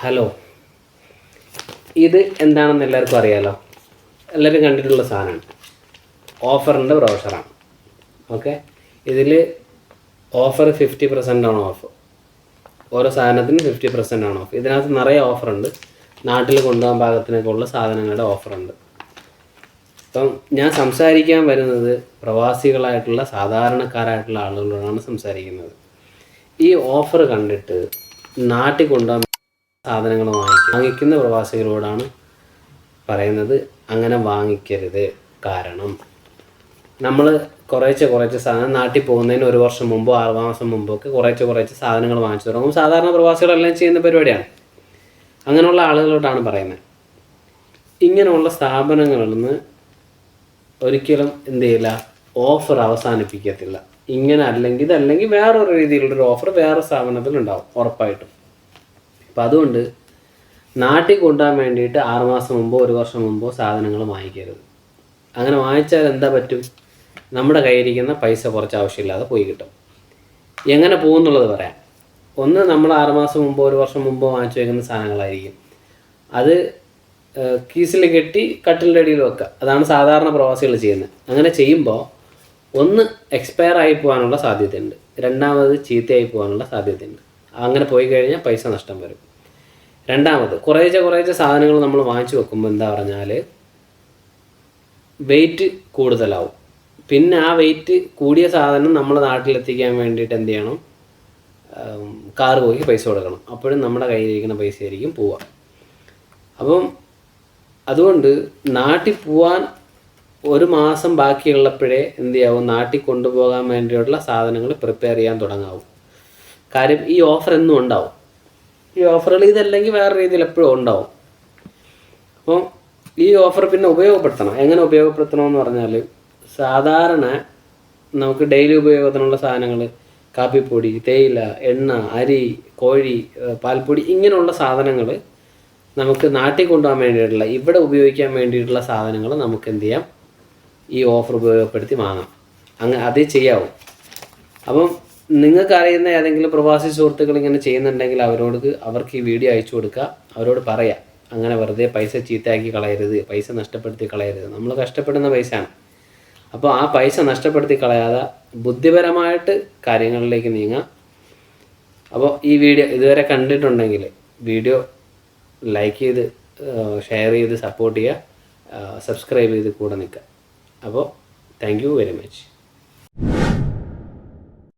Hello, ഇത് എന്താണെന്ന് എല്ലാവർക്കും അറിയാലോ. എല്ലാവരും കണ്ടിട്ടുള്ള സാധനമാണ്. ഓഫറിൻ്റെ ബ്രൗഷറാണ്. ഓക്കെ, ഇതിൽ ഓഫർ 50% ആണ് ഓഫ്. ഓരോ സാധനത്തിനും 50% ആണ് ഓഫ്. ഇതിനകത്ത് നിറയെ ഓഫറുണ്ട്. നാട്ടിൽ കൊണ്ടുപോകാൻ പാകത്തിനൊക്കെ ഉള്ള സാധനങ്ങളുടെ ഓഫറുണ്ട്. അപ്പം ഞാൻ സംസാരിക്കാൻ വരുന്നത് പ്രവാസികളായിട്ടുള്ള സാധാരണക്കാരായിട്ടുള്ള ആളുകളോടാണ് സംസാരിക്കുന്നത്. ഈ ഓഫർ കണ്ടിട്ട് നാട്ടിൽ കൊണ്ടുപോകാൻ സാധനങ്ങൾ വാങ്ങിക്കുന്ന പ്രവാസികളോടാണ് പറയുന്നത്, അങ്ങനെ വാങ്ങിക്കരുത്. കാരണം നമ്മൾ കുറേശ്ശെ സാധനം നാട്ടിൽ പോകുന്നതിന് 1 വർഷം മുമ്പോ 6 മാസം മുമ്പോ ഒക്കെ കുറേശ്ശെ സാധനങ്ങൾ വാങ്ങിച്ചു തുടങ്ങും. സാധാരണ പ്രവാസികളെല്ലാം ചെയ്യുന്ന പരിപാടിയാണ്. അങ്ങനെയുള്ള ആളുകളോടാണ് പറയുന്നത്. ഇങ്ങനെയുള്ള സ്ഥാപനങ്ങളിൽ നിന്ന് ഒരിക്കലും എന്ത് ചെയ്യില്ല, ഓഫർ അവസാനിപ്പിക്കത്തില്ല. ഇങ്ങനെ അല്ലെങ്കിൽ വേറൊരു രീതിയിലുള്ളൊരു ഓഫർ വേറെ സ്ഥാപനത്തിലുണ്ടാവും ഉറപ്പായിട്ടും. അപ്പം അതുകൊണ്ട് നാട്ടിൽ കൊണ്ടുപോകാൻ വേണ്ടിയിട്ട് 6 മാസം മുമ്പോ 1 വർഷം മുമ്പോ സാധനങ്ങൾ വാങ്ങിക്കരുത്. അങ്ങനെ വാങ്ങിച്ചാൽ എന്താ പറ്റും, നമ്മുടെ കയ്യിരിക്കുന്ന പൈസ കുറച്ച് ആവശ്യമില്ലാതെ പോയി കിട്ടും. എങ്ങനെ പോകുന്നുള്ളത് പറയാം. ഒന്ന്, നമ്മൾ 6 മാസം മുമ്പോ 1 വർഷം മുമ്പോ വാങ്ങിച്ചു വയ്ക്കുന്ന സാധനങ്ങളായിരിക്കും. അത് കീസിൽ കെട്ടി കട്ടിലിൻ്റെ അടിയിൽ വെക്കുക. അതാണ് സാധാരണ പ്രവാസികൾ ചെയ്യുന്നത്. അങ്ങനെ ചെയ്യുമ്പോൾ ഒന്ന്, എക്സ്പയർ ആയി പോകാനുള്ള സാധ്യതയുണ്ട്. രണ്ടാമത്, ചീത്തയായി പോകാനുള്ള സാധ്യതയുണ്ട്. അങ്ങനെ പോയി കഴിഞ്ഞാൽ പൈസ നഷ്ടം വരും. രണ്ടാമത്, കുറേശ്ശെ സാധനങ്ങൾ നമ്മൾ വാങ്ങിച്ചു വെക്കുമ്പോൾ എന്താ പറഞ്ഞാൽ വെയിറ്റ് കൂടുതലാവും. പിന്നെ ആ വെയിറ്റ് കൂടിയ സാധനം നമ്മൾ നാട്ടിലെത്തിക്കാൻ വേണ്ടിയിട്ട് എന്ത് ചെയ്യണം, കാറ് പോയി പൈസ കൊടുക്കണം. അപ്പോഴും നമ്മുടെ കയ്യിലിരിക്കുന്ന പൈസ ആയിരിക്കും പോവുക. അപ്പം അതുകൊണ്ട് നാട്ടിൽ പോവാൻ 1 മാസം ബാക്കിയുള്ളപ്പോഴേ എന്ത് ചെയ്യാവും, നാട്ടിൽ കൊണ്ടുപോകാൻ വേണ്ടിയുള്ള സാധനങ്ങൾ പ്രിപ്പയർ ചെയ്യാൻ തുടങ്ങാവും. കാര്യം ഈ ഓഫർ എന്നും ഉണ്ടാവും. ഈ ഓഫറുകൾ ഇതല്ലെങ്കിൽ വേറെ രീതിയിൽ എപ്പോഴും ഉണ്ടാവും. അപ്പോൾ ഈ ഓഫർ പിന്നെ ഉപയോഗപ്പെടുത്തണം. എങ്ങനെ ഉപയോഗപ്പെടുത്തണമെന്ന് പറഞ്ഞാൽ, സാധാരണ നമുക്ക് ഡെയിലി ഉപയോഗത്തിനുള്ള സാധനങ്ങൾ, കാപ്പിപ്പൊടി, തേയില, എണ്ണ, അരി, കോഴി, പാൽപ്പൊടി, ഇങ്ങനെയുള്ള സാധനങ്ങൾ നമുക്ക് നാട്ടിൽ കൊണ്ടുപോകാൻ വേണ്ടിയിട്ടുള്ള, ഇവിടെ ഉപയോഗിക്കാൻ വേണ്ടിയിട്ടുള്ള സാധനങ്ങൾ നമുക്ക് എന്ത് ചെയ്യാം, ഈ ഓഫർ ഉപയോഗപ്പെടുത്തി വാങ്ങാം. അതേ ചെയ്യാവും. അപ്പം നിങ്ങൾക്കറിയുന്ന ഏതെങ്കിലും പ്രവാസി സുഹൃത്തുക്കൾ ഇങ്ങനെ ചെയ്യുന്നുണ്ടെങ്കിൽ അവർക്ക് ഈ വീഡിയോ അയച്ചു കൊടുക്കുക. അവരോട് പറയാം, അങ്ങനെ വെറുതെ പൈസ ചീത്തയാക്കി കളയരുത്, പൈസ നഷ്ടപ്പെടുത്തി കളയരുത്. നമ്മൾ കഷ്ടപ്പെടുന്ന പൈസയാണ്. അപ്പോൾ ആ പൈസ നഷ്ടപ്പെടുത്തി കളയാതെ ബുദ്ധിപരമായിട്ട് കാര്യങ്ങളിലേക്ക് നീങ്ങാം. അപ്പോൾ ഈ വീഡിയോ ഇതുവരെ കണ്ടിട്ടുണ്ടെങ്കിൽ വീഡിയോ ലൈക്ക് ചെയ്ത് ഷെയർ ചെയ്ത് സപ്പോർട്ട് ചെയ്യുക, സബ്സ്ക്രൈബ് ചെയ്ത് കൂടെ നിൽക്കുക. അപ്പോൾ താങ്ക് യു വെരി മച്ച്.